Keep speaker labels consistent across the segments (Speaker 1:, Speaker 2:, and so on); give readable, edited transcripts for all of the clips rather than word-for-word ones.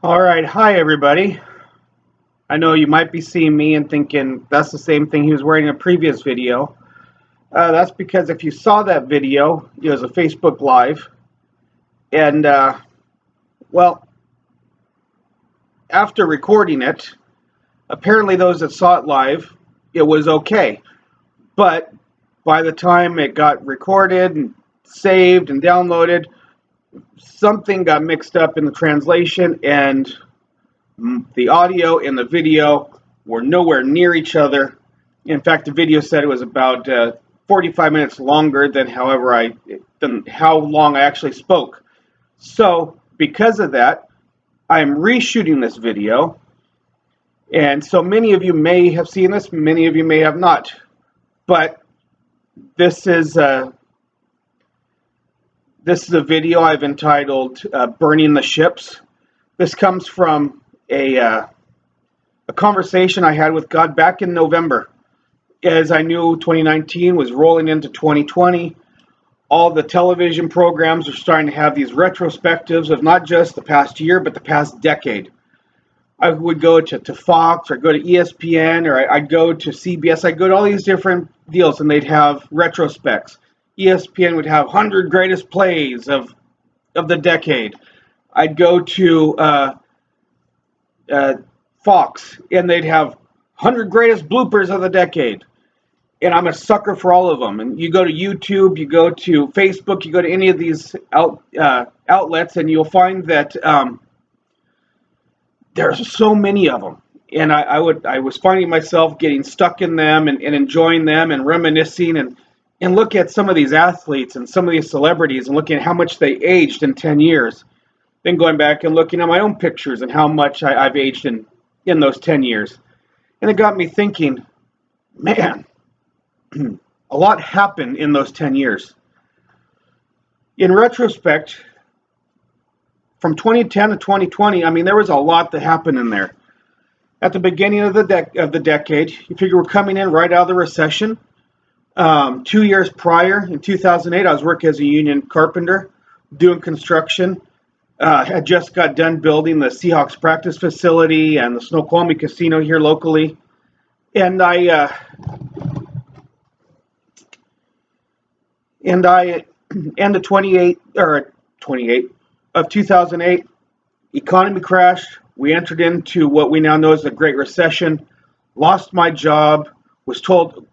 Speaker 1: All right, hi everybody. I know you might be seeing me and thinking that's the same thing he was wearing in a previous video. That's because if you saw that video, it was a Facebook Live, and well, after recording it, apparently those that saw it live, it was okay. But by the time it got recorded and saved and downloaded, something got mixed up in the translation, and the audio and the video were nowhere near each other. In fact, the video said it was about 45 minutes longer than how long I actually spoke. So because of that, I'm reshooting this video, and so many of you may have seen this, many of you may have not. But this is a video I've entitled "Burning the Ships." This comes from a conversation I had with God back in November, as I knew 2019 was rolling into 2020. All the television programs are starting to have these retrospectives of not just the past year, but the past decade. I would go to Fox, or go to ESPN, or I'd go to CBS. I'd go to all these different deals, and they'd have retrospects. ESPN would have 100 greatest plays of the decade. I'd go to Fox, and they'd have 100 greatest bloopers of the decade. And I'm a sucker for all of them. And you go to YouTube, you go to Facebook, you go to any of these outlets, and you'll find that there's so many of them. And I was finding myself getting stuck in them and enjoying them and reminiscing and look at some of these athletes and some of these celebrities and looking at how much they aged in 10 years. Then going back and looking at my own pictures and how much I've aged in those 10 years. And it got me thinking, man, a lot happened in those 10 years. In retrospect, from 2010 to 2020, I mean, there was a lot that happened in there. At the beginning of the decade, you figure we're coming in right out of the recession. 2 years prior, in 2008, I was working as a union carpenter, doing construction. Had just got done building the Seahawks practice facility and the Snoqualmie Casino here locally. And I end of 28 of 2008, economy crashed. We entered into what we now know as the Great Recession. Lost my job. Was told,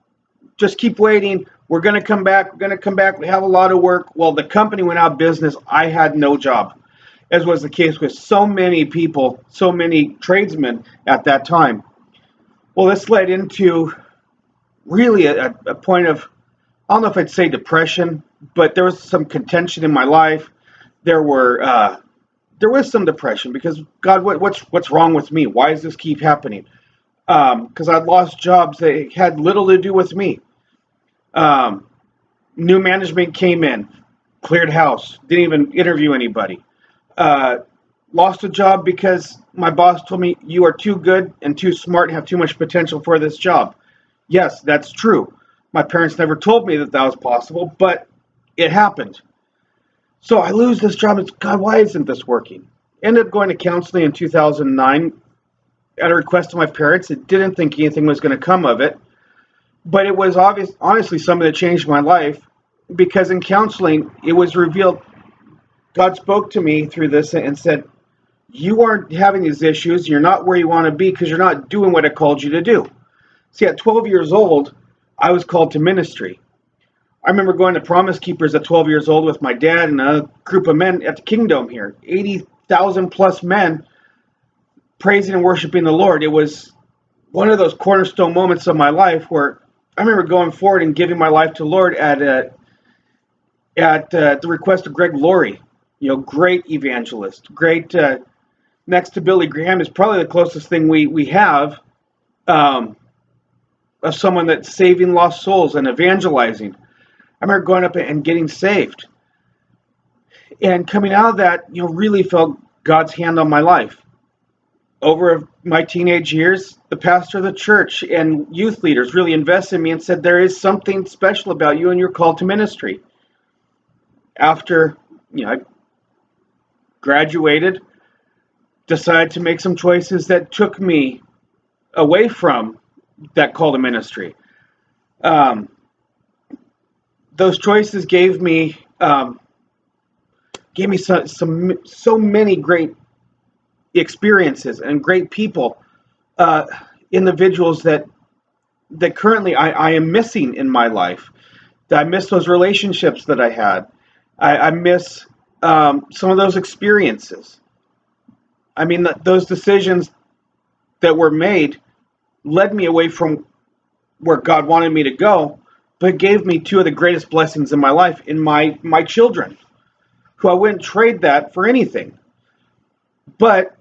Speaker 1: just keep waiting. We're going to come back. We're going to come back. We have a lot of work. Well, the company went out of business. I had no job, as was the case with so many people, so many tradesmen at that time. Well, this led into really a point of, I don't know if I'd say depression, but there was some contention in my life. There was some depression because, God, what's wrong with me? Why does this keep happening? Because I'd lost jobs that had little to do with me. New management came in, cleared house, didn't even interview anybody. Lost a job because my boss told me, you are too good and too smart and have too much potential for this job. Yes, that's true. My parents never told me that was possible, but it happened. So I lose this job. It's, God, why isn't this working? Ended up going to counseling in 2009 at a request of my parents. I didn't think anything was going to come of it, but it was honestly something that changed my life, because in counseling, it was revealed, God spoke to me through this and said, you aren't having these issues. You're not where you want to be because you're not doing what I called you to do. See, at 12 years old, I was called to ministry. I remember going to Promise Keepers at 12 years old with my dad and a group of men at the Kingdom here, 80,000 plus men praising and worshiping the Lord. It was one of those cornerstone moments of my life where I remember going forward and giving my life to the Lord at the request of Greg Laurie, great evangelist, great. Next to Billy Graham is probably the closest thing we have of someone that's saving lost souls and evangelizing. I remember going up and getting saved. And coming out of that, really felt God's hand on my life. Over my teenage years, the pastor of the church and youth leaders really invested in me and said, there is something special about you and you're called to ministry. After, I graduated, decided to make some choices that took me away from that call to ministry. Um, those choices gave me so many great experiences and great people, uh, individuals that currently I am missing in my life. I miss those relationships that I had. I miss some of those experiences. I mean, those decisions that were made led me away from where God wanted me to go, but gave me two of the greatest blessings in my life in my children, who I wouldn't trade that for anything. But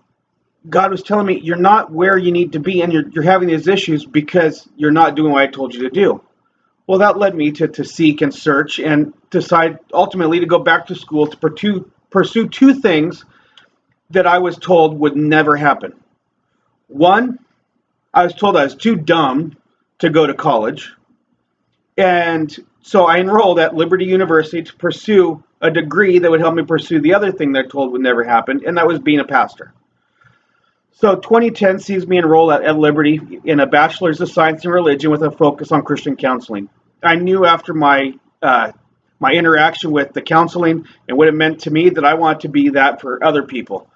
Speaker 1: God was telling me, you're not where you need to be, and you're having these issues because you're not doing what I told you to do. Well, that led me to seek and search and decide ultimately to go back to school to pursue two things that I was told would never happen. One, I was told I was too dumb to go to college. And so I enrolled at Liberty University to pursue a degree that would help me pursue the other thing they're told would never happen, and that was being a pastor. So 2010 sees me enroll at Liberty in a Bachelor's of Science in Religion with a focus on Christian counseling. I knew after my interaction with the counseling and what it meant to me that I wanted to be that for other people.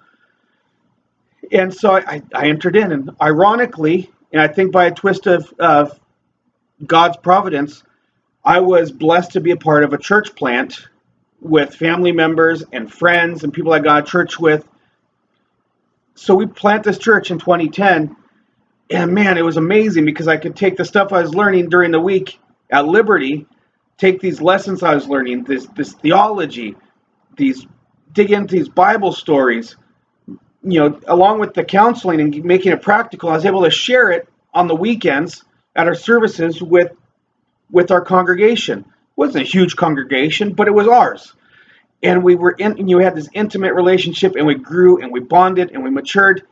Speaker 1: And so I entered in, and ironically, and I think by a twist of God's providence, I was blessed to be a part of a church plant with family members and friends and people I got to church with. So we plant this church in 2010, and man, it was amazing because I could take the stuff I was learning during the week at Liberty, take these lessons I was learning, this theology, dig into these Bible stories, along with the counseling and making it practical. I was able to share it on the weekends at our services with our congregation. It wasn't a huge congregation, but it was ours. And we had this intimate relationship, and we grew and we bonded and we matured.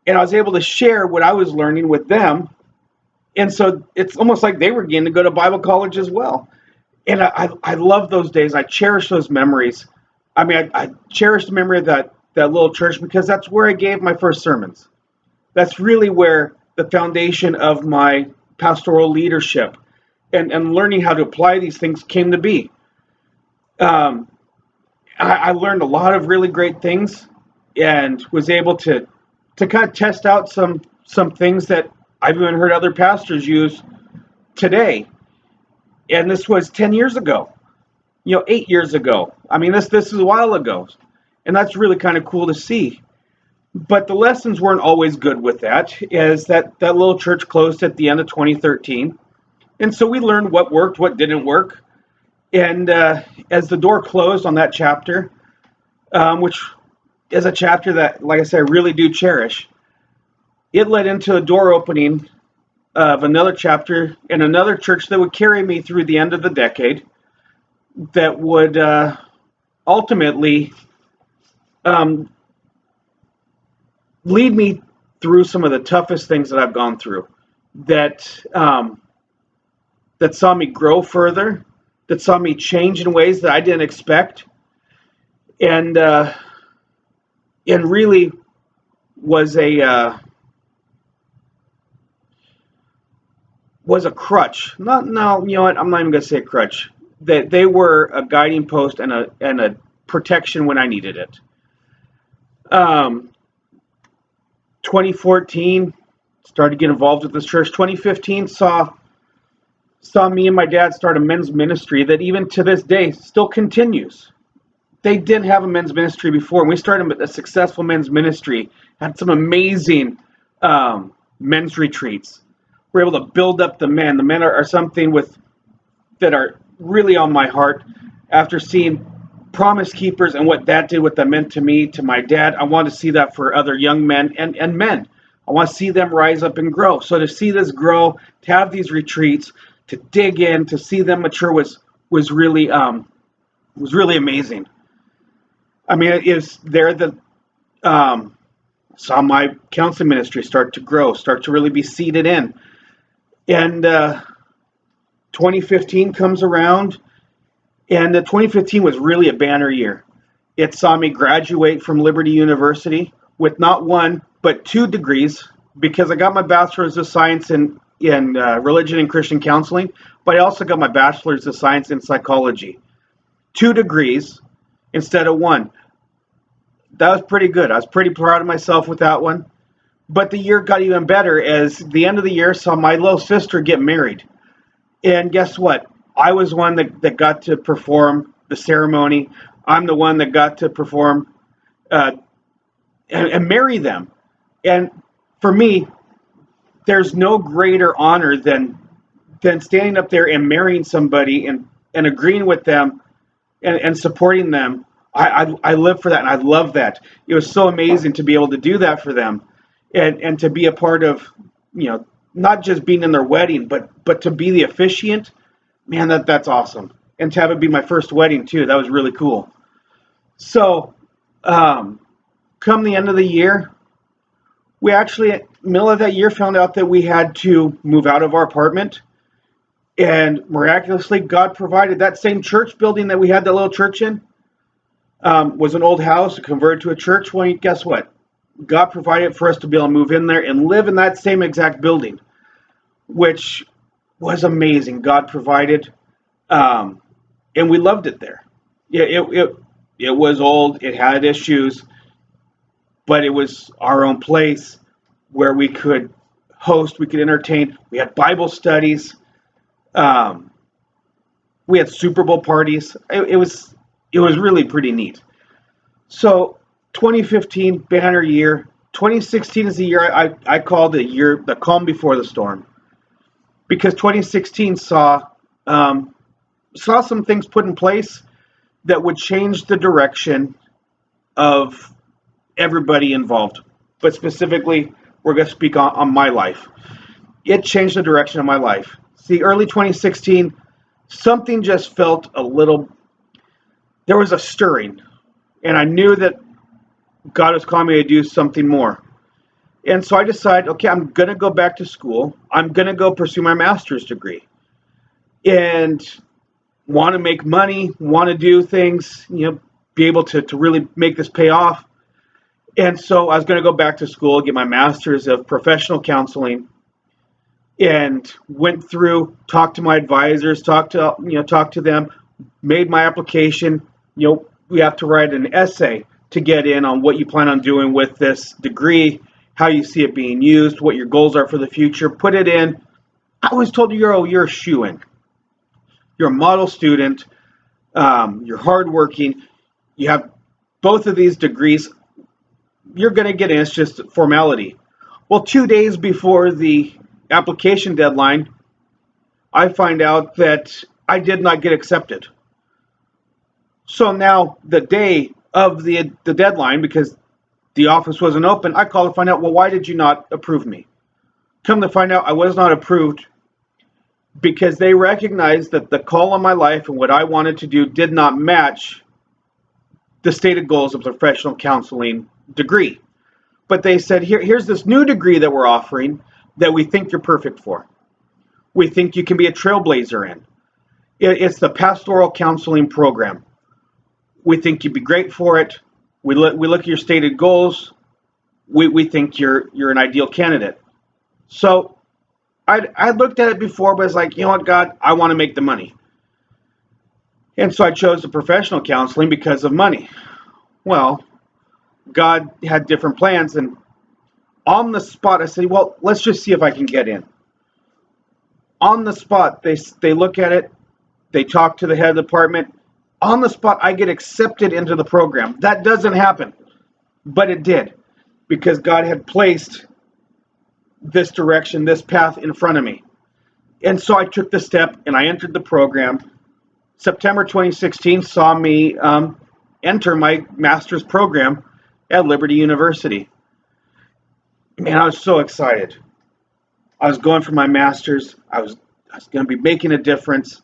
Speaker 1: And I was able to share what I was learning with them. And so it's almost like they were getting to go to Bible college as well. And I love those days. I cherish those memories. I mean, I cherish the memory of that little church because that's where I gave my first sermons. That's really where the foundation of my pastoral leadership and learning how to apply these things came to be. I learned a lot of really great things and was able to kind of test out some things that I've even heard other pastors use today. And this was 10 years ago, 8 years ago. I mean, this is a while ago. And that's really kind of cool to see. But the lessons weren't always good with that, as that little church closed at the end of 2013. And so we learned what worked, what didn't work. And as the door closed on that chapter, which is a chapter that, like I said, I really do cherish, it led into a door opening of another chapter in another church that would carry me through the end of the decade, that would ultimately lead me through some of the toughest things that I've gone through, that saw me grow further, that saw me change in ways that I didn't expect, and really was a crutch. No, you know what? I'm not even going to say a crutch. That they were a guiding post and a protection when I needed it. 2014 started to get involved with this church. 2015 saw me and my dad start a men's ministry that even to this day still continues. They didn't have a men's ministry before, and we started a successful men's ministry. Had some amazing men's retreats. We're able to build up the men. The men are something that are really on my heart. After seeing Promise Keepers and what that did, what that meant to me, to my dad, I want to see that for other young men and men. I want to see them rise up and grow. So to see this grow, to have these retreats, to dig in, to see them mature was really amazing. I mean, it is there that saw my counseling ministry start to grow, start to really be seated in. And 2015 comes around, and 2015 was really a banner year. It saw me graduate from Liberty University with not one but 2 degrees, because I got my bachelor's of science in religion and Christian counseling, but I also got my bachelor's of science in psychology. 2 degrees instead of one. That was pretty good. I was pretty proud of myself with that one. But the year got even better as the end of the year saw my little sister get married. And guess what? I was one that got to perform the ceremony. I'm the one that got to perform uh, and marry them. And for me, there's no greater honor than standing up there and marrying somebody and agreeing with them and supporting them. I live for that, and I love that. It was so amazing to be able to do that for them, and to be a part of, not just being in their wedding, but to be the officiant. Man, that's awesome. And to have it be my first wedding too, that was really cool. So, come the end of the year, we actually, middle of that year, found out that we had to move out of our apartment. And miraculously, God provided that same church building that we had that little church in, was an old house converted to a church. Well, guess what? God provided for us to be able to move in there and live in that same exact building, which was amazing. God provided, and we loved it there. Yeah, it was old. It had issues, but it was our own place where we could host, we could entertain. We had Bible studies. We had Super Bowl parties. It was really pretty neat. So 2015 banner year. 2016 is the year I call the calm before the storm, because 2016 saw some things put in place that would change the direction of everybody involved. But specifically, we're going to speak on my life. It changed the direction of my life. See, early 2016, something just felt a little, there was a stirring. And I knew that God was calling me to do something more. And so I decided, okay, I'm going to go back to school. I'm going to go pursue my master's degree. And want to make money, want to do things, be able to really make this pay off. And so I was going to go back to school, get my master's of professional counseling, and went through, talked to my advisors, talked to them, made my application. We have to write an essay to get in on what you plan on doing with this degree, how you see it being used, what your goals are for the future. Put it in. I was told you're a shoo-in. You're a model student. You're hardworking. You have both of these degrees. You're going to get in. It's just formality. Well, 2 days before the application deadline, I find out that I did not get accepted. So now the day of the deadline, because the office wasn't open, I call to find out, well, why did you not approve me? Come to find out, I was not approved because they recognized that the call on my life and what I wanted to do did not match the stated goals of the professional counseling degree. But they said, here's this new degree that we're offering that we think you're perfect for. We think you can be a trailblazer in. It's the pastoral counseling program. We think you'd be great for it. We look at your stated goals. We think you're an ideal candidate. So I looked at it before, but I was like, you know what, God, I want to make the money. And so I chose the professional counseling because of money. Well, God had different plans, and on the spot, I said, well, let's just see if I can get in. On the spot, they look at it, they talk to the head of the department. On the spot, I get accepted into the program. That doesn't happen, but it did, because God had placed this direction, this path in front of me. And so I took the step, and I entered the program. September 2016 saw me enter my master's program at Liberty University. Man, I was so excited. I was going for my master's. I was going to be making a difference.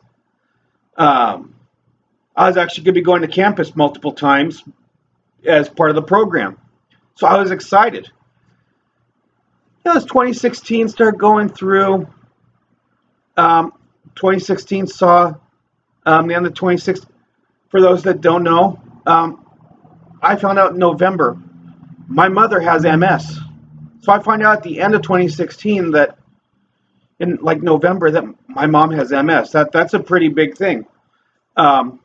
Speaker 1: I was actually going to be going to campus multiple times as part of the program. So I was excited. As 2016 started going through, 2016 saw the end of 2016. For those that don't know, I found out in November My mother has MS. So I find out at the end of 2016 that in like November that my mom has MS. That's a pretty big thing. Um,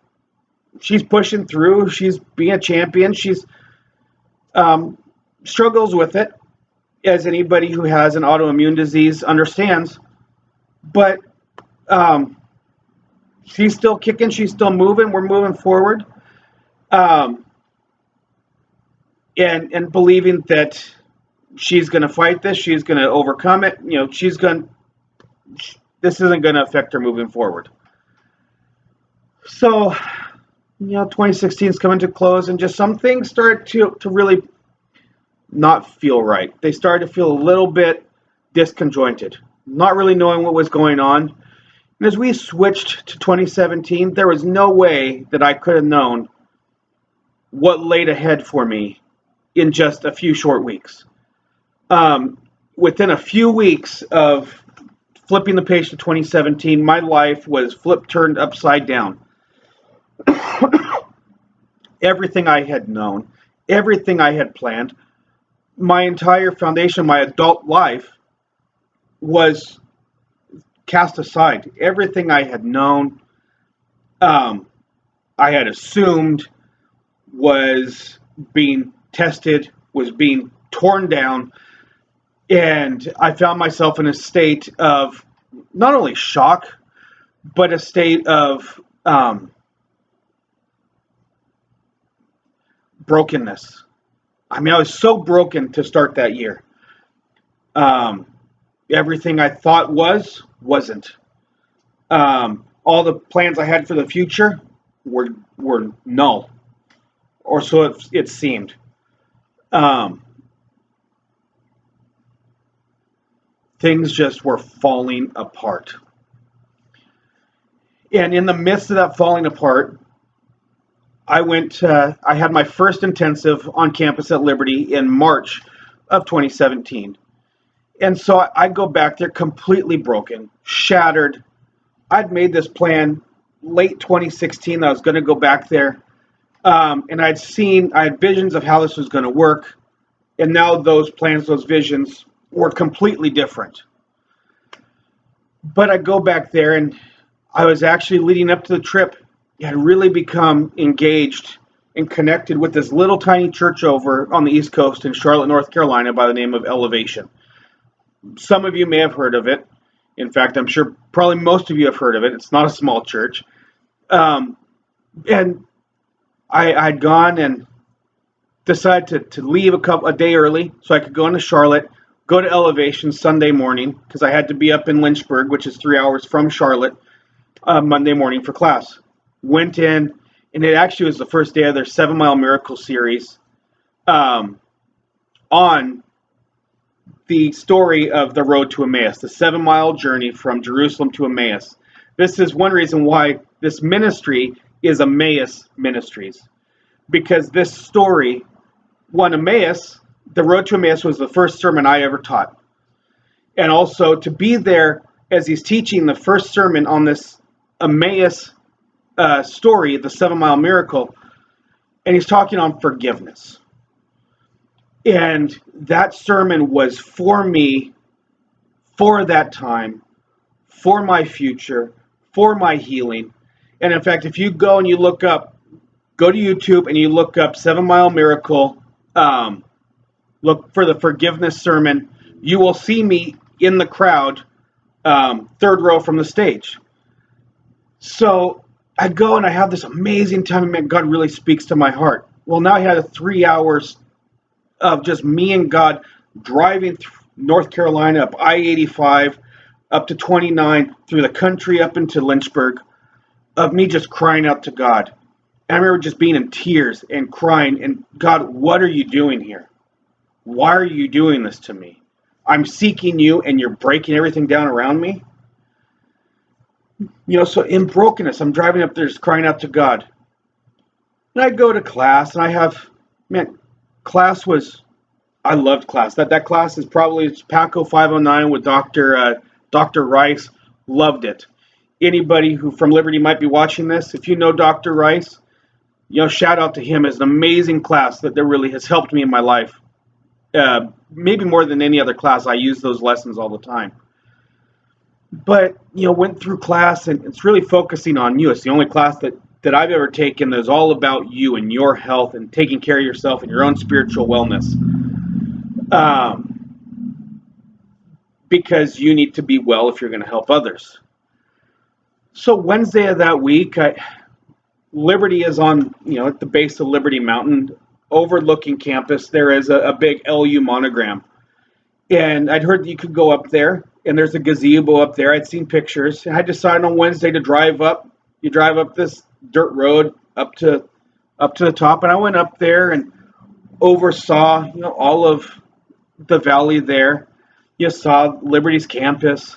Speaker 1: she's pushing through. She's being a champion. She's um, struggles with it, as anybody who has an autoimmune disease understands. But um, she's still kicking. She's still moving. We're moving forward, um, and believing that she's going to fight this. She's going to overcome it. You know, she's going. This isn't going to affect her moving forward. So, 2016 is coming to close, and just some things start to really not feel right. They started to feel a little bit disconjointed, not really knowing what was going on. And as we switched to 2017, there was no way that I could have known what laid ahead for me in just a few short weeks. Within a few weeks of flipping the page to 2017, my life was turned upside down. Everything I had known, everything I had planned, my entire foundation, my adult life was cast aside. Everything I had known, I had assumed was being tested, was being torn down, and I found myself in a state of not only shock, but a state of brokenness. I mean, I was so broken to start that year. Everything I thought wasn't. All the plans I had for the future were null, or so it seemed. Things just were falling apart. And in the midst of that falling apart, I had my first intensive on campus at Liberty in March of 2017. And so I go back there completely broken, shattered. I'd made this plan late 2016 that I was going to go back there. And I had visions of how this was going to work. And now those plans, those visions were completely different. But I go back there, and I was actually leading up to the trip, had really become engaged and connected with this little tiny church over on the East Coast in Charlotte, North Carolina by the name of Elevation. Some of you may have heard of it. In fact, I'm sure probably most of you have heard of it. It's not a small church. And I'd gone and decided to leave a day early so I could go into Charlotte, go to Elevation Sunday morning, because I had to be up in Lynchburg, which is 3 hours from Charlotte, Monday morning for class. Went in, and it actually was the first day of their 7 Mile Miracle series on the story of the road to Emmaus, the 7 mile journey from Jerusalem to Emmaus. This is one reason why this ministry is Emmaus Ministries, because this story, Emmaus, the road to Emmaus was the first sermon I ever taught. And also to be there as he's teaching the first sermon on this Emmaus story, the 7 Mile Miracle, and he's talking on forgiveness. And that sermon was for me, for that time, for my future, for my healing. And in fact, if you go and you go to YouTube and you look up 7 Mile Miracle, look for the forgiveness sermon, you will see me in the crowd, third row from the stage. So I go and I have this amazing time, and God really speaks to my heart. Well, now I had 3 hours of just me and God driving through North Carolina, up I-85, up to 29, through the country up into Lynchburg, of me just crying out to God. And I remember just being in tears and crying, and God, what are you doing here? Why are you doing this to me? I'm seeking you, and you're breaking everything down around me. So in brokenness, I'm driving up there just crying out to God. And I go to class, and class was, I loved class. That class is probably PACO 509 with Dr. Rice. Loved it. Anybody who from Liberty might be watching this, if you know Dr. Rice, shout out to him. It's an amazing class that really has helped me in my life. Maybe more than any other class. I use those lessons all the time. But went through class, and it's really focusing on you. It's the only class that I've ever taken that's all about you and your health and taking care of yourself and your own spiritual wellness. Because you need to be well if you're going to help others. So Wednesday of that week, Liberty is on, at the base of Liberty Mountain, overlooking campus. There is a big LU monogram. And I'd heard that you could go up there, and there's a gazebo up there. I'd seen pictures. I decided on Wednesday to drive up. You drive up this dirt road up to the top, and I went up there and oversaw, all of the valley there. You saw Liberty's campus.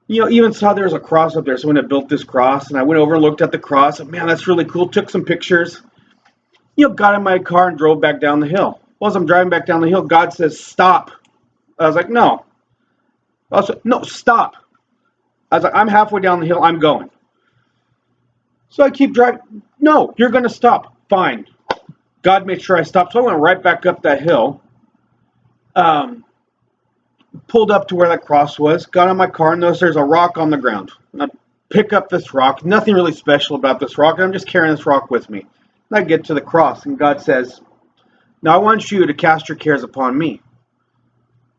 Speaker 1: Even saw there was a cross up there. Someone had built this cross, and I went over and looked at the cross. And, man, that's really cool. Took some pictures. Got in my car and drove back down the hill. Well, as I'm driving back down the hill, God says, stop. I was like, no. I was like, no, stop. I was like, I'm halfway down the hill. I'm going. So I keep driving. No, you're going to stop. Fine. God made sure I stopped. So I went right back up that hill. Pulled up to where that cross was, got on my car, and noticed there's a rock on the ground. And I pick up this rock. Nothing really special about this rock. I'm just carrying this rock with me. And I get to the cross, and God says, now I want you to cast your cares upon me.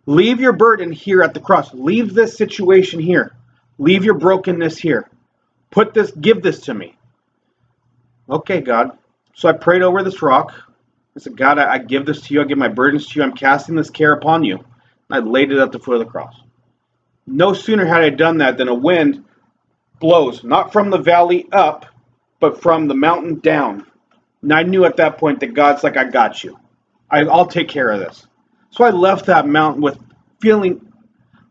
Speaker 1: Leave your burden here at the cross. Leave this situation here. Leave your brokenness here. Give this to me. Okay, God. So I prayed over this rock. I said, God, I give this to you. I give my burdens to you. I'm casting this care upon you. I laid it at the foot of the cross. No sooner had I done that than a wind blows, not from the valley up, but from the mountain down. And I knew at that point that God's like, I got you. I'll take care of this. So I left that mountain with feeling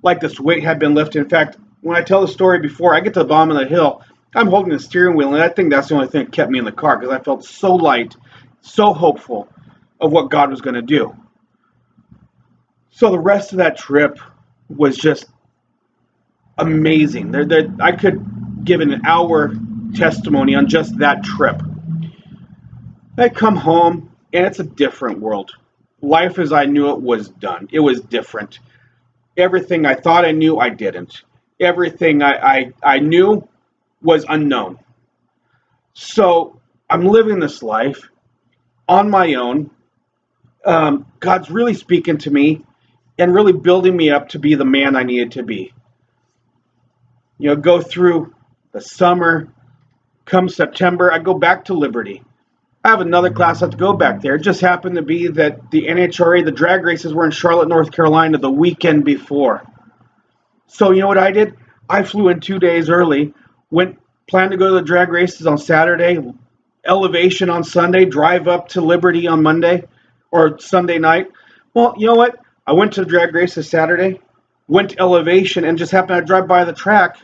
Speaker 1: like this weight had been lifted. In fact, when I tell the story before I get to the bottom of the hill, I'm holding the steering wheel, and I think that's the only thing that kept me in the car, because I felt so light, so hopeful of what God was going to do. So the rest of that trip was just amazing. I could give an hour testimony on just that trip. I come home, and it's a different world. Life as I knew it was done. It was different. Everything I thought I knew, I didn't. Everything I knew was unknown. So I'm living this life on my own. God's really speaking to me and really building me up to be the man I needed to be. Go through the summer. Come September, I go back to Liberty. I have another class I have to go back there. It just happened to be that the NHRA, the drag races, were in Charlotte, North Carolina the weekend before. So you know what I did? I flew in 2 days early, planned to go to the drag races on Saturday, elevation on Sunday, drive up to Liberty on Monday or Sunday night. Well, you know what? I went to the drag races Saturday, went to elevation, and just happened to drive by the track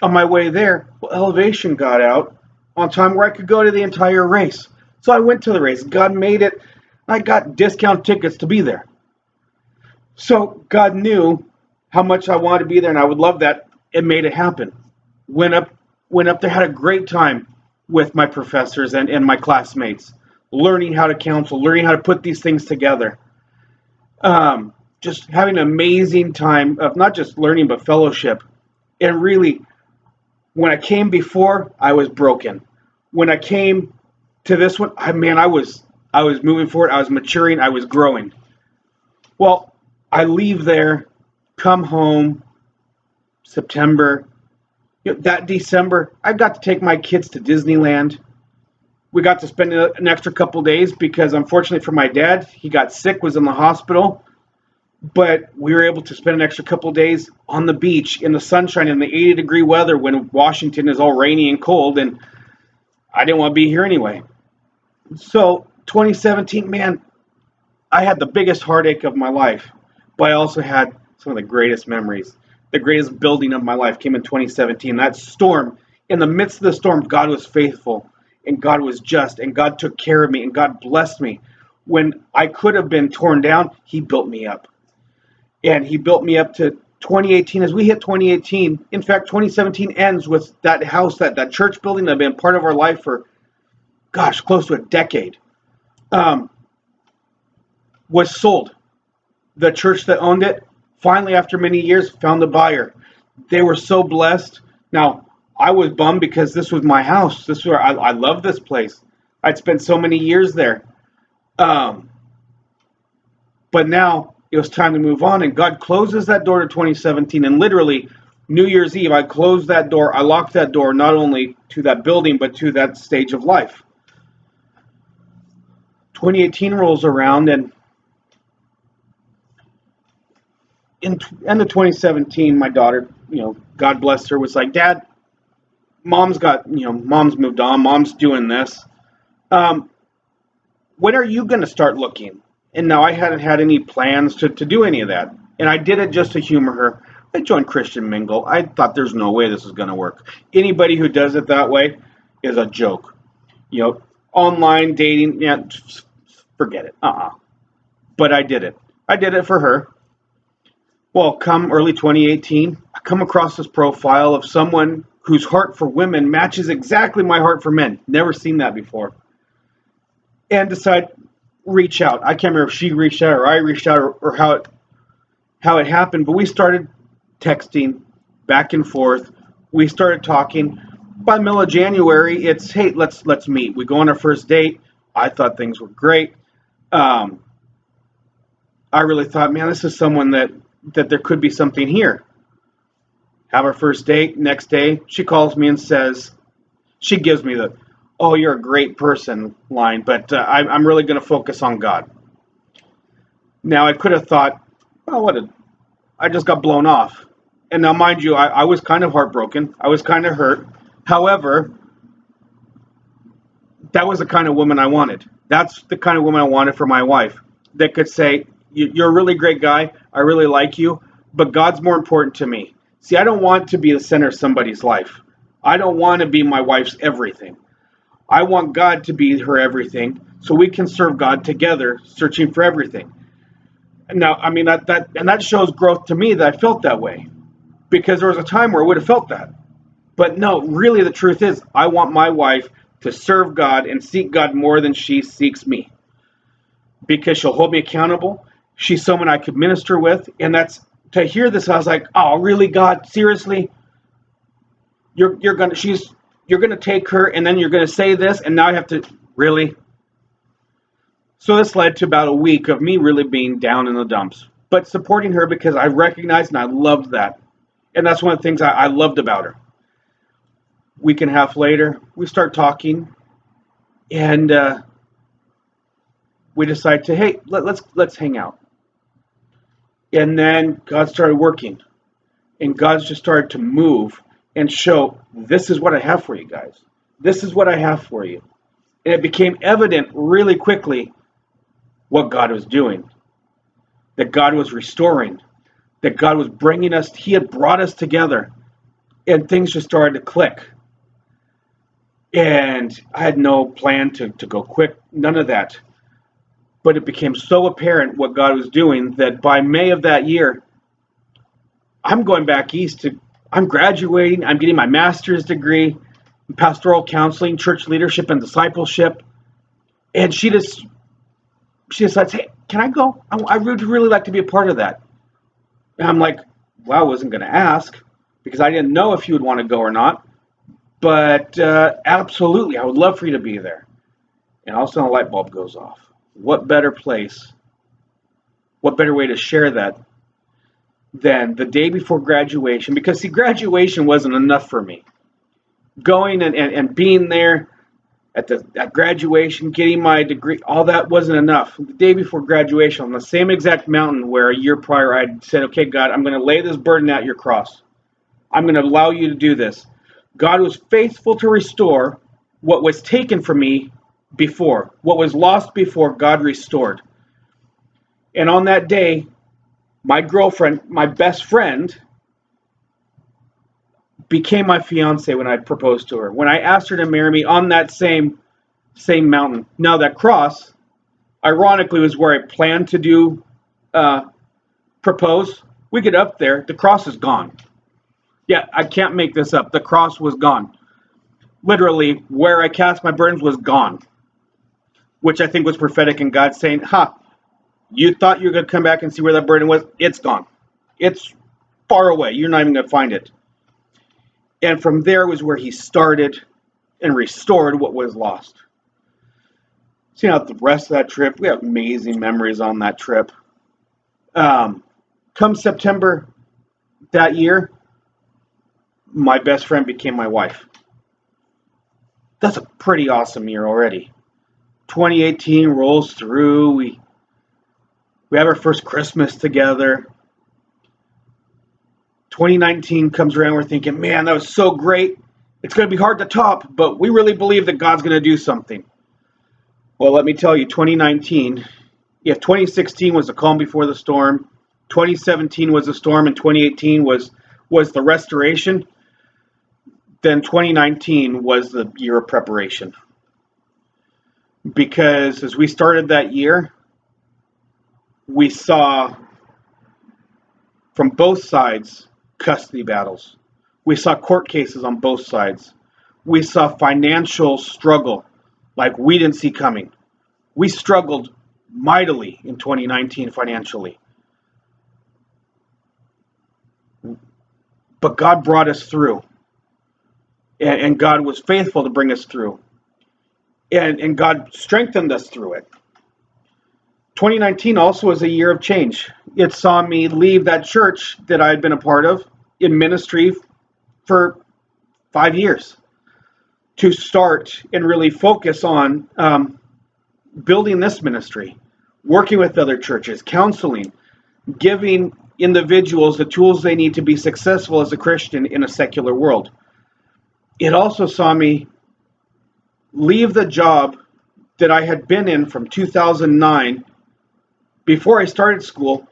Speaker 1: on my way there. Well, elevation got out on time where I could go to the entire race. So I went to the race. God made it. I got discount tickets to be there. So God knew how much I wanted to be there, and I would love that. It made it happen. Went up there, had a great time with my professors and my classmates, learning how to counsel, learning how to put these things together. Just having an amazing time of not just learning, but fellowship. And really, when I came before, I was broken. When I came to this one, I was moving forward. I was maturing. I was growing. Well, I leave there, come home, September. That December, I got to take my kids to Disneyland. We got to spend an extra couple days because, unfortunately for my dad, he got sick, was in the hospital. But we were able to spend an extra couple days on the beach in the sunshine in the 80-degree weather when Washington is all rainy and cold, and I didn't want to be here anyway. So 2017, man, I had the biggest heartache of my life, but I also had some of the greatest memories. The greatest building of my life came in 2017. That storm, in the midst of the storm, God was faithful, and God was just, and God took care of me, and God blessed me. When I could have been torn down, He built me up. And He built me up to 2018. As we hit 2018, in fact, 2017 ends with that house, that church building that had been part of our life for, close to a decade. was sold. The church that owned it finally, after many years, found a buyer. They were so blessed. Now, I was bummed because this was my house. This is where I love this place. I'd spent so many years there. Um, but now it was time to move on, and God closes that door to 2017. And literally, New Year's Eve, I closed that door. I locked that door not only to that building, but to that stage of life. 2018 rolls around, and in end of 2017, my daughter, God bless her, was like, "Dad, mom's moved on. Mom's doing this. Um, when are you going to start looking?" And now I hadn't had any plans to do any of that. And I did it just to humor her. I joined Christian Mingle. I thought there's no way this is going to work. Anybody who does it that way is a joke. Online dating, yeah, forget it. But I did it. I did it for her. Well, come early 2018, I come across this profile of someone whose heart for women matches exactly my heart for men. Never seen that before. And decide reach out. I can't remember if she reached out or I reached out or how it happened, but we started texting back and forth. We started talking. By the middle of January, it's, hey, let's meet. We go on our first date. I thought things were great. I really thought, man, this is someone that there could be something here. Have our first date. Next day, she calls me and says, she gives me the, "Oh, you're a great person" line, but I'm really going to focus on God. Now, I could have thought, oh, I just got blown off. And now, mind you, I was kind of heartbroken. I was kind of hurt. However, that was the kind of woman I wanted. That's the kind of woman I wanted for my wife, that could say, "You're a really great guy. I really like you, but God's more important to me." See, I don't want to be the center of somebody's life. I don't want to be my wife's everything. I want God to be her everything, so we can serve God together, searching for everything. Now, I mean, that shows growth to me that I felt that way, because there was a time where I would have felt that. But no, really, the truth is, I want my wife to serve God and seek God more than she seeks me, because she'll hold me accountable. She's someone I could minister with, and that's, to hear this, I was like, "Oh, really, God? Seriously? You're gonna take her, and then you're gonna say this, and now I have to really?" So this led to about a week of me really being down in the dumps, but supporting her because I recognized and I loved that, and that's one of the things I loved about her. Week and a half later, we start talking, and we decide to, hey, let's hang out. And then God started working, and God just started to move and show, this is what I have for you guys. This is what I have for you. And it became evident really quickly what God was doing, that God was restoring, that God was bringing us, he had brought us together, and things just started to click. And I had no plan to go quick, none of that. But it became so apparent what God was doing that by May of that year, I'm going back east I'm graduating, I'm getting my master's degree in pastoral counseling, church leadership, and discipleship. And she decides, hey, can I go? I would really like to be a part of that. And I'm like, well, I wasn't going to ask because I didn't know if you would want to go or not. But absolutely, I would love for you to be there. And all of a sudden, a light bulb goes off. What better place, what better way to share that than the day before graduation? Because, see, graduation wasn't enough for me. Going and being there at graduation, getting my degree, all that wasn't enough. The day before graduation, on the same exact mountain where a year prior I'd said, okay, God, I'm going to lay this burden at your cross. I'm going to allow you to do this. God was faithful to restore what was taken from me before. What was lost before, God restored. And on that day, my girlfriend, my best friend, became my fiance when I proposed to her. When I asked her to marry me on that same mountain. Now, that cross, ironically, was where I planned to propose. We get up there, the cross is gone. Yeah, I can't make this up. The cross was gone. Literally, where I cast my burdens was gone. Which I think was prophetic in God saying, You thought you were going to come back and see where that burden was. It's gone. It's far away. You're not even going to find it. And from there was where he started and restored what was lost. Seeing out the rest of that trip, we have amazing memories on that trip. Come September that year, my best friend became my wife. That's a pretty awesome year already. 2018 rolls through. We have our first Christmas together. 2019 comes around. We're thinking, man, that was so great. It's going to be hard to top, but we really believe that God's going to do something. Well, let me tell you, 2019, if 2016 was the calm before the storm, 2017 was the storm, and 2018 was the restoration, then 2019 was the year of preparation. Because as we started that year, we saw from both sides custody battles. We saw court cases on both sides. We saw financial struggle like we didn't see coming. We struggled mightily in 2019 financially. But God brought us through. And God was faithful to bring us through. And God strengthened us through it. 2019 also was a year of change. It saw me leave that church that I had been a part of in ministry for 5 years to start and really focus on building this ministry, working with other churches, counseling, giving individuals the tools they need to be successful as a Christian in a secular world. It also saw me leave the job that I had been in from 2009 before I started school.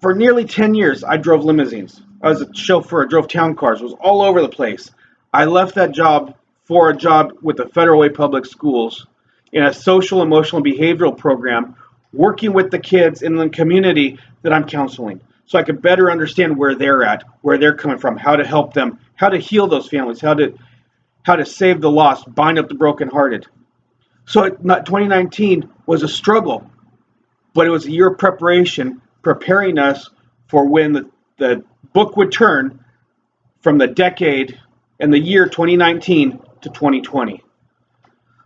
Speaker 1: For nearly 10 years, I drove limousines. I was a chauffeur, I drove town cars, was all over the place. I left that job for a job with the Federal Way Public Schools in a social, emotional, behavioral program, working with the kids in the community that I'm counseling, so I could better understand where they're at, where they're coming from, how to help them, how to heal those families, how to save the lost, bind up the brokenhearted. So 2019 was a struggle, but it was a year of preparation, preparing us for when the book would turn from the decade and the year 2019 to 2020.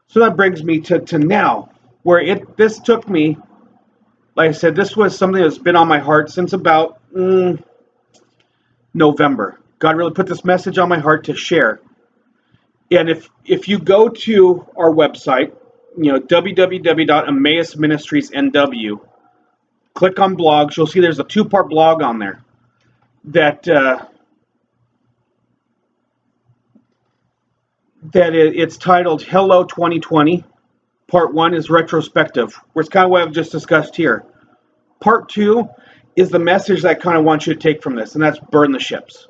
Speaker 1: So that brings me to now, where this took me, like I said, this was something that's been on my heart since about November. God really put this message on my heart to share. And if you go to our website, www.emmausministriesnw, click on blogs, you'll see there's a 2-part blog on there that it's titled Hello 2020. Part 1 is retrospective, where it's kind of what I've just discussed here. Part 2 is the message that I kind of want you to take from this, and that's burn the ships.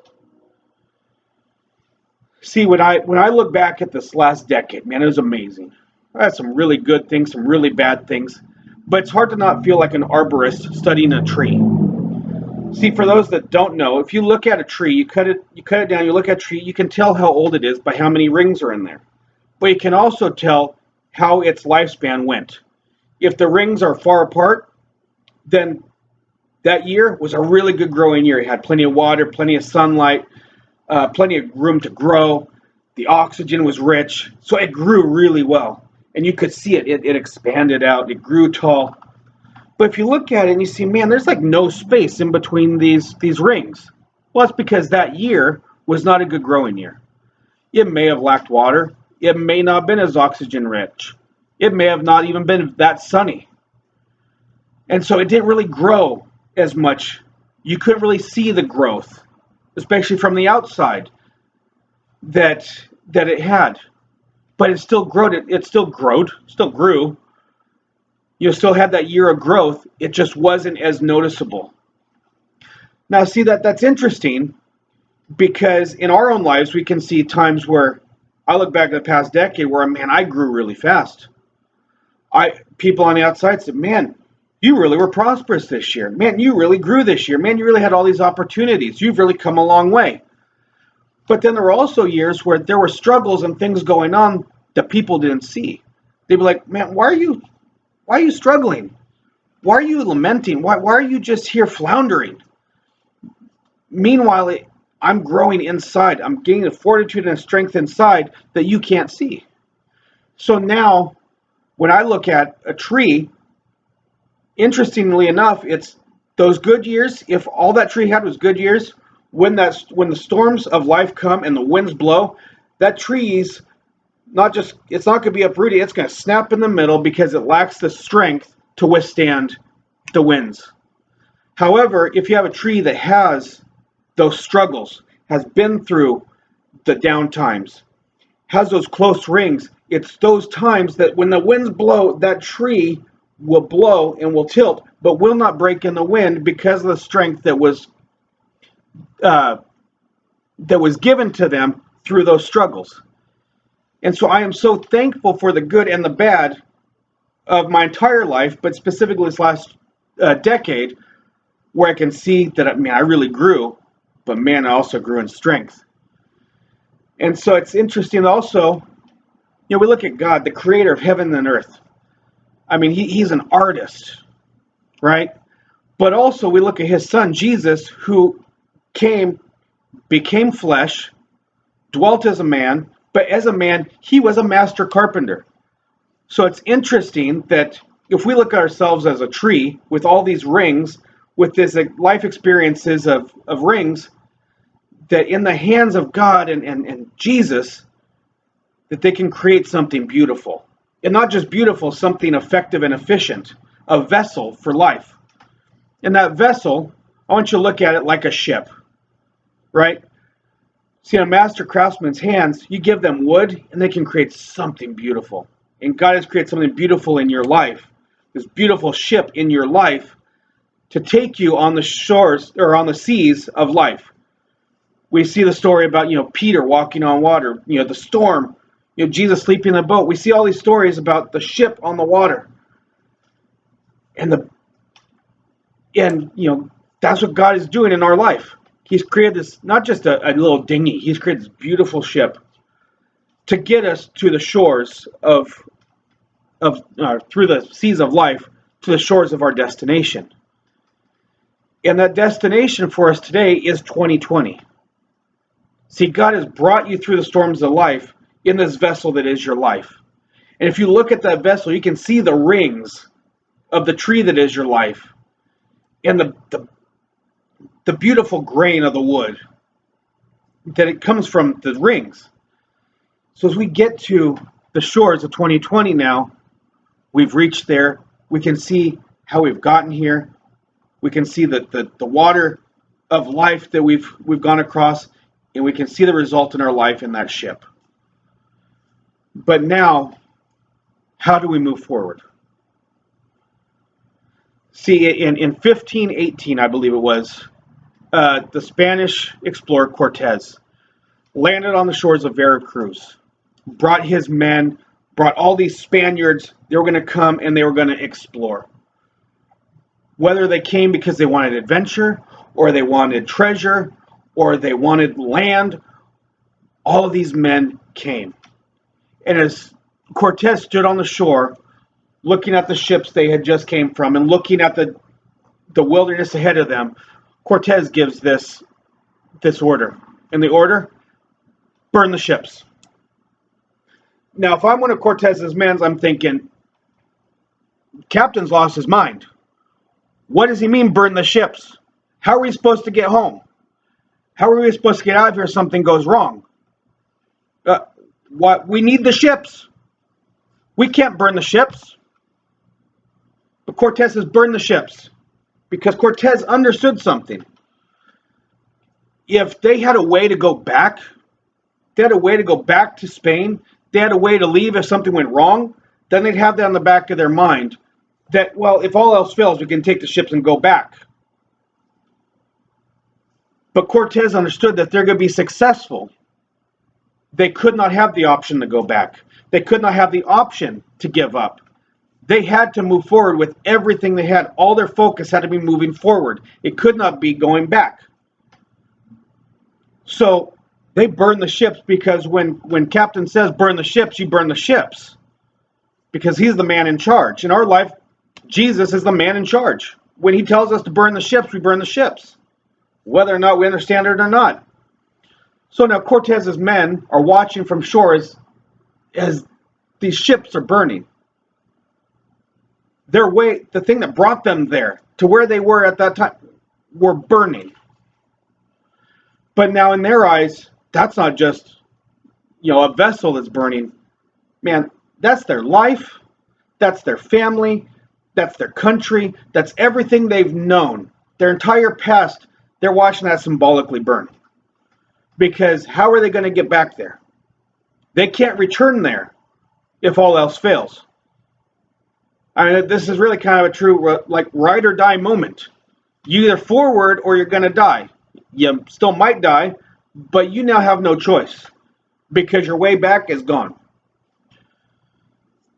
Speaker 1: See, when I look back at this last decade, man, it was amazing. I had some really good things, some really bad things, but it's hard to not feel like an arborist studying a tree. See, for those that don't know, if you look at a tree, you cut it down, you look at a tree, you can tell how old it is by how many rings are in there. But you can also tell how its lifespan went. If the rings are far apart, then that year was a really good growing year. It had plenty of water, plenty of sunlight, plenty of room to grow. The oxygen was rich, so it grew really well. And you could see it expanded out, it grew tall. But if you look at it and you see, man, there's like no space in between these rings. Well, that's because that year was not a good growing year. It may have lacked water. It may not have been as oxygen rich. It may have not even been that sunny. And so it didn't really grow as much. You couldn't really see the growth, especially from the outside, that it had. But it still grew. It still grew. You still had that year of growth. It just wasn't as noticeable. Now, see, that's interesting, because in our own lives, we can see times where I look back at the past decade where, man, I grew really fast. People on the outside said, man, you really were prosperous this year. Man, you really grew this year. Man, you really had all these opportunities. You've really come a long way. But then there were also years where there were struggles and things going on that people didn't see. They'd be like, man, why are you struggling? Why are you lamenting? Why are you just here floundering? Meanwhile, I'm growing inside. I'm gaining a fortitude and a strength inside that you can't see. So now, when I look at a tree, interestingly enough, it's those good years. If all that tree had was good years, when the storms of life come and the winds blow, that tree's it's not going to be uprooted. It's going to snap in the middle because it lacks the strength to withstand the winds. However, if you have a tree that has those struggles, has been through the down times, has those close rings, it's those times that when the winds blow, that tree will blow and will tilt, but will not break in the wind because of the strength that was given to them through those struggles. And so I am so thankful for the good and the bad of my entire life, but specifically this last decade, where I can see that, I really grew, but man, I also grew in strength. And so it's interesting also, we look at God, the creator of heaven and earth. He's an artist, right? But also we look at his son, Jesus, who became flesh, dwelt as a man, but as a man, he was a master carpenter. So it's interesting that if we look at ourselves as a tree with all these rings, with this life experiences of rings, that in the hands of God and Jesus, that they can create something beautiful. And not just beautiful, something effective and efficient, a vessel for life. And that vessel, I want you to look at it like a ship, right? See, in a master craftsman's hands, you give them wood and they can create something beautiful. And God has created something beautiful in your life, this beautiful ship in your life to take you on the shores or on the seas of life. We see the story about, Peter walking on water, the storm, Jesus sleeping in the boat. We see all these stories about the ship on the water. And that's what God is doing in our life. He's created this, not just a little dinghy, he's created this beautiful ship to get us to the shores through the seas of life, to the shores of our destination. And that destination for us today is 2020. See, God has brought you through the storms of life in this vessel that is your life. And if you look at that vessel, you can see the rings of the tree that is your life and the beautiful grain of the wood that it comes from the rings. So as we get to the shores of 2020 now, we've reached there. We can see how we've gotten here. We can see the water of life that we've gone across, and we can see the result in our life in that ship. But now, how do we move forward? See, in 1518, I believe it was, the Spanish explorer Cortez landed on the shores of Veracruz, brought his men, brought all these Spaniards. They were going to come and they were going to explore. Whether they came because they wanted adventure, or they wanted treasure, or they wanted land, all of these men came. And as Cortez stood on the shore, looking at the ships they had just came from, and looking at the wilderness ahead of them, Cortez gives this order. And the order, burn the ships. Now, if I'm one of Cortez's men, I'm thinking, Captain's lost his mind. What does he mean, burn the ships? How are we supposed to get home? How are we supposed to get out of here if something goes wrong? We need the ships. We can't burn the ships. But Cortez says, burn the ships. Because Cortez understood something. If they had a way to go back, they had a way to go back to Spain, they had a way to leave if something went wrong, then they'd have that in the back of their mind that, well, if all else fails, we can take the ships and go back. But Cortez understood that if they're going to be successful, they could not have the option to go back. They could not have the option to give up. They had to move forward with everything they had. All their focus had to be moving forward. It could not be going back. So they burned the ships, because when Captain says burn the ships, you burn the ships. Because he's the man in charge. In our life, Jesus is the man in charge. When he tells us to burn the ships, we burn the ships, whether or not we understand it or not. So now Cortez's men are watching from shore as these ships are burning. The thing that brought them there to where they were at that time, were burning. But now in their eyes, that's not just, a vessel that's burning. Man, that's their life, that's their family, that's their country, that's everything they've known. Their entire past, they're watching that symbolically burn. Because how are they going to get back there? They can't return there if all else fails. I mean, this is really kind of a true, like, ride or die moment. You either forward or you're going to die. You still might die, but you now have no choice because your way back is gone.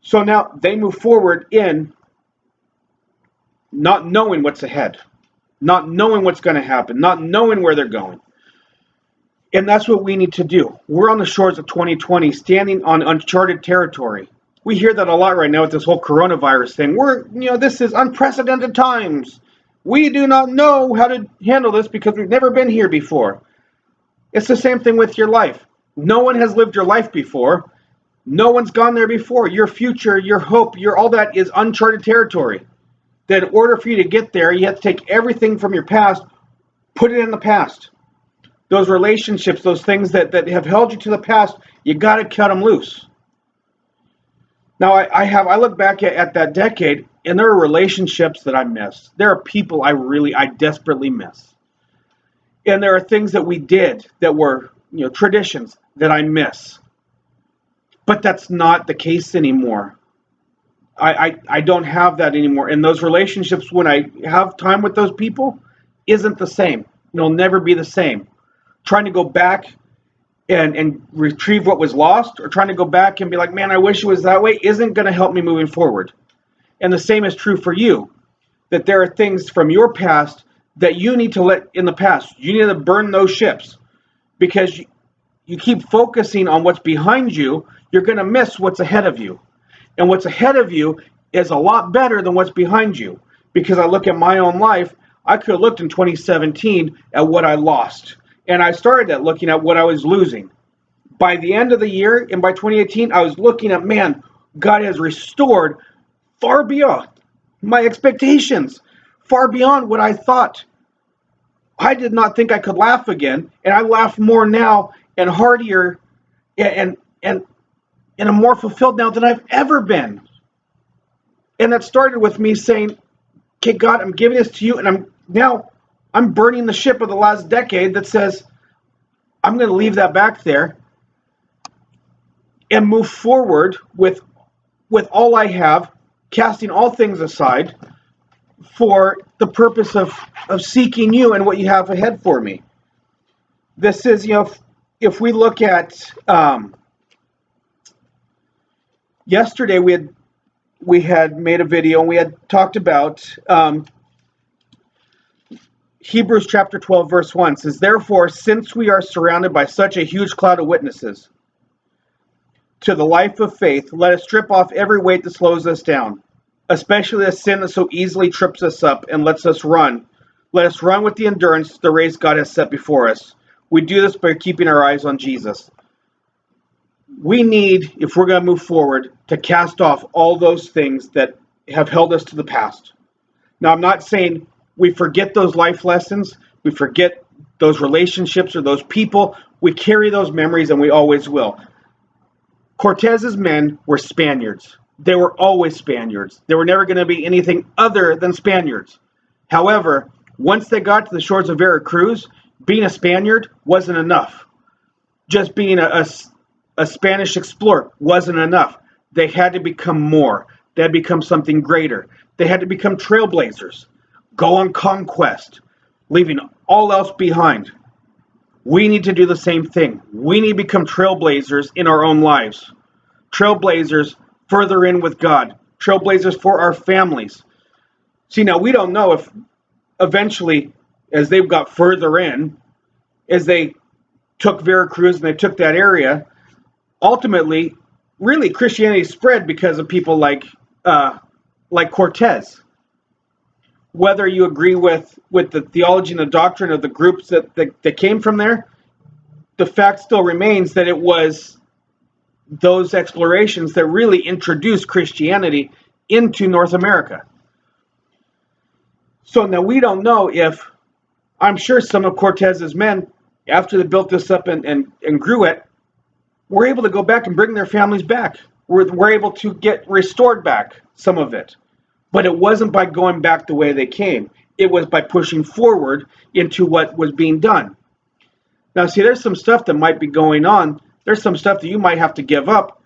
Speaker 1: So now they move forward in not knowing what's ahead, not knowing what's going to happen, not knowing where they're going. And that's what we need to do. We're on the shores of 2020, standing on uncharted territory. We hear that a lot right now with this whole coronavirus thing. This is unprecedented times. We do not know how to handle this because we've never been here before. It's the same thing with your life. No one has lived your life before. No one's gone there before. Your future, your hope, all that is uncharted territory. That in order for you to get there, you have to take everything from your past, put it in the past. Those relationships, those things that have held you to the past, you got to cut them loose. Now, I look back at that decade, and there are relationships that I miss. There are people I desperately miss. And there are things that we did that were, traditions that I miss. But that's not the case anymore. I don't have that anymore. And those relationships, when I have time with those people, isn't the same. It'll never be the same. Trying to go back and retrieve what was lost, or trying to go back and be like, man, I wish it was that way, isn't going to help me moving forward. And the same is true for you, that there are things from your past that you need to let in the past. You need to burn those ships, because you keep focusing on what's behind you, you're going to miss what's ahead of you. And what's ahead of you is a lot better than what's behind you. Because I look at my own life, I could have looked in 2017 at what I lost. And I started at looking at what I was losing. By the end of the year, and by 2018, I was looking at, man, God has restored far beyond my expectations, far beyond what I thought. I did not think I could laugh again, and I laugh more now and heartier and I'm more fulfilled now than I've ever been. And that started with me saying, okay, God, I'm giving this to you, and I'm burning the ship of the last decade that says I'm going to leave that back there and move forward with all I have, casting all things aside for the purpose of seeking you and what you have ahead for me. This is, if we look at yesterday, we had made a video and we had talked about Hebrews chapter 12, verse 1 says, therefore, since we are surrounded by such a huge cloud of witnesses to the life of faith, let us strip off every weight that slows us down, especially the sin that so easily trips us up and lets us run. Let us run with the endurance the race God has set before us. We do this by keeping our eyes on Jesus. We need, if we're going to move forward, to cast off all those things that have held us to the past. Now, I'm not saying we forget those life lessons, we forget those relationships or those people. We carry those memories, and we always will. Cortez's men were Spaniards. They were always Spaniards. They were never going to be anything other than Spaniards. However, once they got to the shores of Veracruz, being a Spaniard wasn't enough. Just being a Spanish explorer wasn't enough. They had to become more. They had to become something greater. They had to become trailblazers. Go on conquest, leaving all else behind. We need to do the same thing. We need to become trailblazers in our own lives. Trailblazers further in with God. Trailblazers for our families. See, now we don't know if eventually, as they've got further in, as they took Veracruz and they took that area, ultimately, really Christianity spread because of people like like Cortez. Whether you agree with the theology and the doctrine of the groups that came from there, the fact still remains that it was those explorations that really introduced Christianity into North America. So now we don't know if, I'm sure some of Cortez's men, after they built this up and grew it, were able to go back and bring their families back. We're able to get restored back some of it. But it wasn't by going back the way they came. It was by pushing forward into what was being done. Now, see, there's some stuff that might be going on. There's some stuff that you might have to give up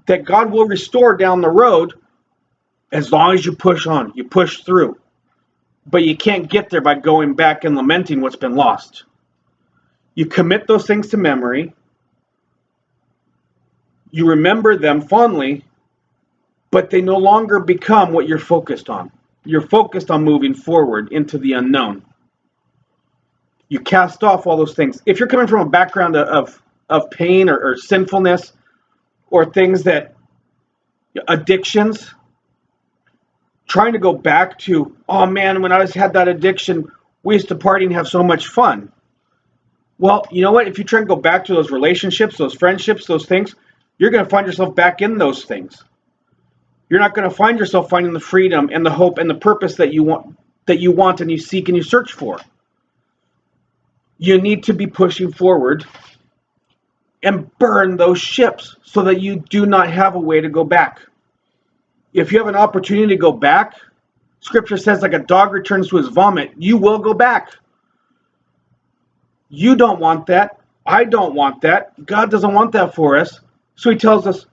Speaker 1: that God will restore down the road as long as you push on, you push through. But you can't get there by going back and lamenting what's been lost. You commit those things to memory. You remember them fondly, but they no longer become what you're focused on. You're focused on moving forward into the unknown. You cast off all those things. If you're coming from a background of pain or sinfulness or things that, addictions, trying to go back to, oh man, when I had that addiction, we used to party and have so much fun. Well, you know what? If you try and go back to those relationships, those friendships, those things, you're going to find yourself back in those things. You're not going to find yourself finding the freedom and the hope and the purpose that you want and you seek and you search for. You need to be pushing forward and burn those ships so that you do not have a way to go back. If you have an opportunity to go back, Scripture says like a dog returns to his vomit, you will go back. You don't want that. I don't want that. God doesn't want that for us. So he tells us,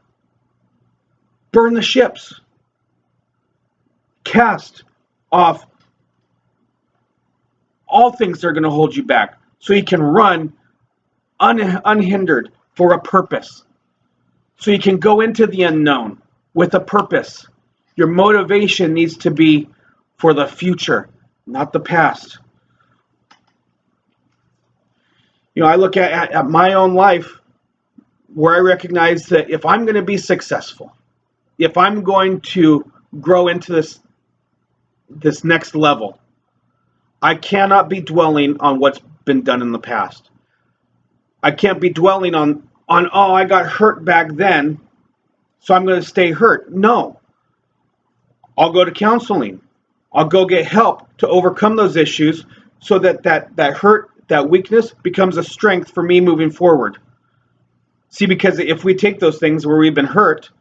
Speaker 1: burn the ships. Cast off all things that are going to hold you back so you can run unhindered for a purpose. So you can go into the unknown with a purpose. Your motivation needs to be for the future, not the past. I look at my own life where I recognize that if I'm going to be successful, if I'm going to grow into this next level, I cannot be dwelling on what's been done in the past. I can't be dwelling on oh, I got hurt back then, so I'm going to stay hurt. No. I'll go to counseling. I'll go get help to overcome those issues so that hurt, that weakness becomes a strength for me moving forward. See, because if we take those things where we've been hurt,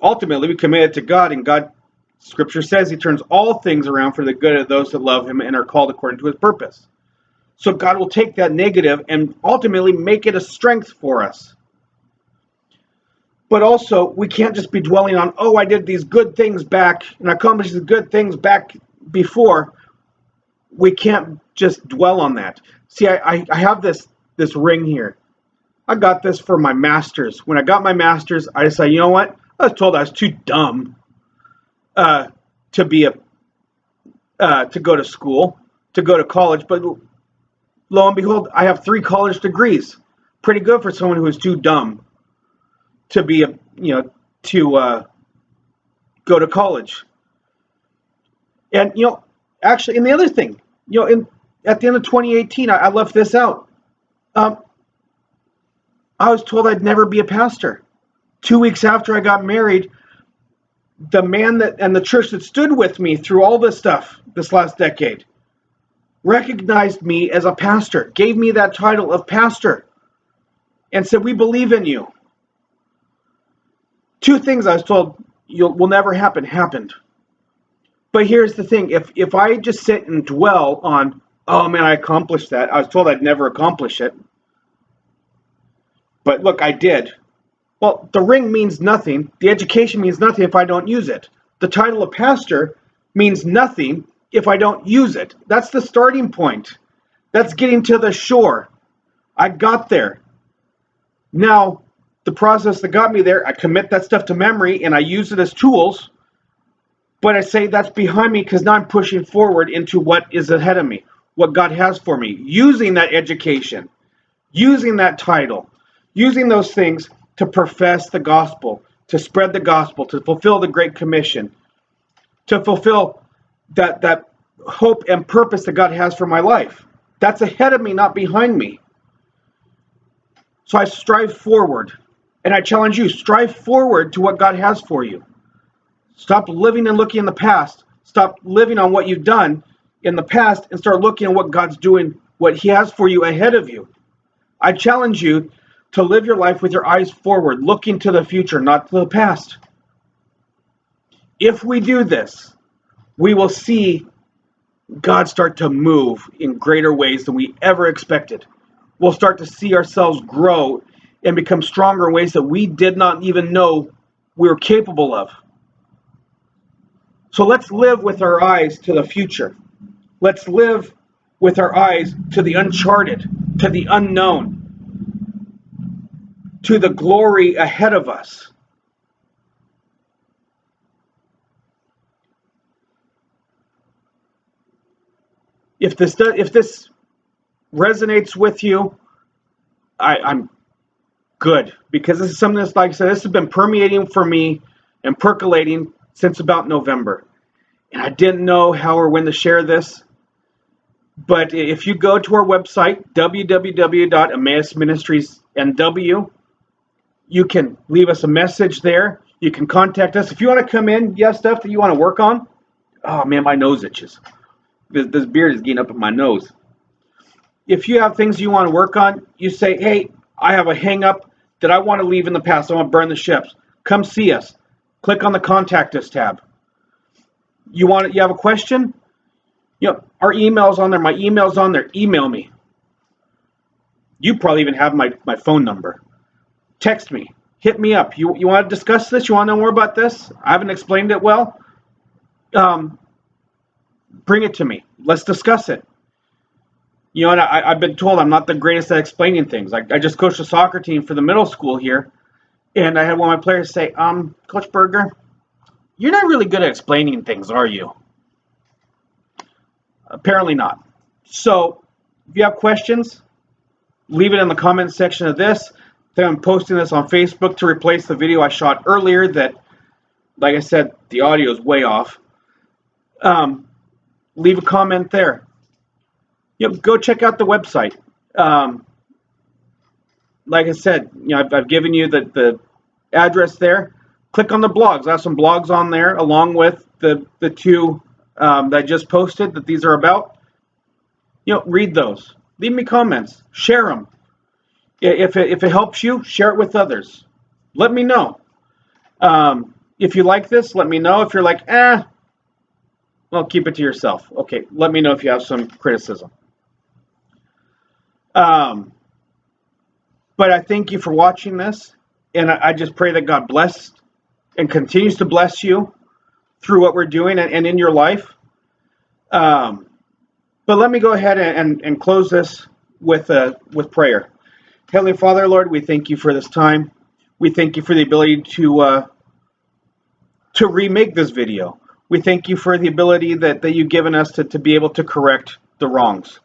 Speaker 1: ultimately we commit it to God, and God, Scripture says, he turns all things around for the good of those that love him and are called according to his purpose. So God will take that negative and ultimately make it a strength for us. But also, we can't just be dwelling on, oh, I did these good things back and I accomplished the good things back before. We can't just dwell on that. See, I have this ring here. I got this for my master's. When I got my master's, I decided, you know what? I was told I was too dumb to go to school, to go to college. But lo and behold, I have 3 college degrees. Pretty good for someone who is too dumb to go to college. And actually, and the other thing, at the end of 2018, I left this out. I was told I'd never be a pastor. 2 weeks after I got married, the man and the church that stood with me through all this stuff this last decade recognized me as a pastor, gave me that title of pastor, and said, we believe in you. 2 things I was told will never happen happened. But here's the thing. If I just sit and dwell on, oh man, I accomplished that. I was told I'd never accomplish it. But look, I did. Well, the ring means nothing. The education means nothing if I don't use it. The title of pastor means nothing if I don't use it. That's the starting point. That's getting to the shore. I got there. Now, the process that got me there, I commit that stuff to memory and I use it as tools. But I say that's behind me because now I'm pushing forward into what is ahead of me, what God has for me, using that education, using that title, using those things to profess the gospel, to spread the gospel, to fulfill the Great Commission. to fulfill that hope and purpose that God has for my life. That's ahead of me, not behind me. So I strive forward. And I challenge you, strive forward to what God has for you. Stop living and looking in the past. Stop living on what you've done in the past and start looking at what God's doing, what He has for you ahead of you. I challenge you to live your life with your eyes forward, looking to the future, not to the past. If we do this, we will see God start to move in greater ways than we ever expected. We'll start to see ourselves grow and become stronger in ways that we did not even know we were capable of. So let's live with our eyes to the future. Let's live with our eyes to the uncharted, to the unknown, to the glory ahead of us. If this resonates with you, I'm good, because this is something that's, like I said, this has been permeating for me and percolating since about November. And I didn't know how or when to share this. But if you go to our website, www.emmausministriesnw, you can leave us a message there. You can contact us. If you want to come in, you have stuff that you want to work on. Oh man, my nose itches. This beard is getting up in my nose. If you have things you want to work on, you say, hey, I have a hang up that I want to leave in the past. I want to burn the ships. Come see us. Click on the contact us tab. You have a question? Our email's on there. My email's on there. Email me. You probably even have my phone number. Text me. Hit me up. You want to discuss this? You want to know more about this? I haven't explained it well. Bring it to me. Let's discuss it. And I've been told I'm not the greatest at explaining things. I just coached a soccer team for the middle school here, and I had one of my players say, Coach Berger, you're not really good at explaining things, are you? Apparently not. So if you have questions, leave it in the comments section of this. Then I'm posting this on Facebook to replace the video I shot earlier that, like I said, the audio is way off. Leave a comment there. Go check out the website. Like I said, I've given you the address there. Click on the blogs. I have some blogs on there along with the two that I just posted that these are about. Read those. Leave me comments. Share them. If it helps you, share it with others. Let me know. If you like this, let me know. If you're like, well, keep it to yourself. Okay, let me know if you have some criticism. But I thank you for watching this, and I just pray that God bless and continues to bless you through what we're doing and in your life. But let me go ahead and close this with prayer. Heavenly Father, Lord, we thank you for this time. We thank you for the ability to remake this video. We thank you for the ability that you've given us to be able to correct the wrongs.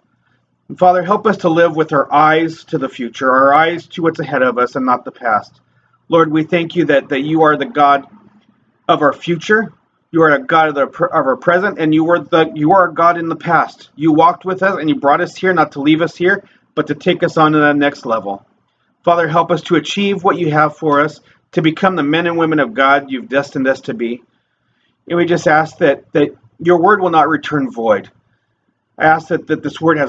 Speaker 1: And Father, help us to live with our eyes to the future, our eyes to what's ahead of us and not the past. Lord, we thank you that you are the God of our future. You are a God of our present, and you are a God in the past. You walked with us and you brought us here, not to leave us here, but to take us on to that next level. Father, help us to achieve what you have for us, to become the men and women of God you've destined us to be. And we just ask that your word will not return void. I ask that this word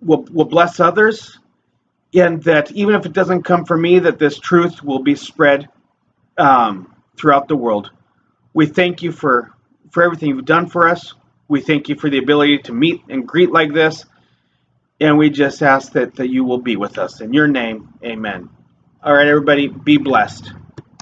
Speaker 1: will bless others, and that even if it doesn't come from me, that this truth will be spread throughout the world. We thank you for everything you've done for us. We thank you for the ability to meet and greet like this. And we just ask that you will be with us. In your name, amen. All right, everybody, be blessed.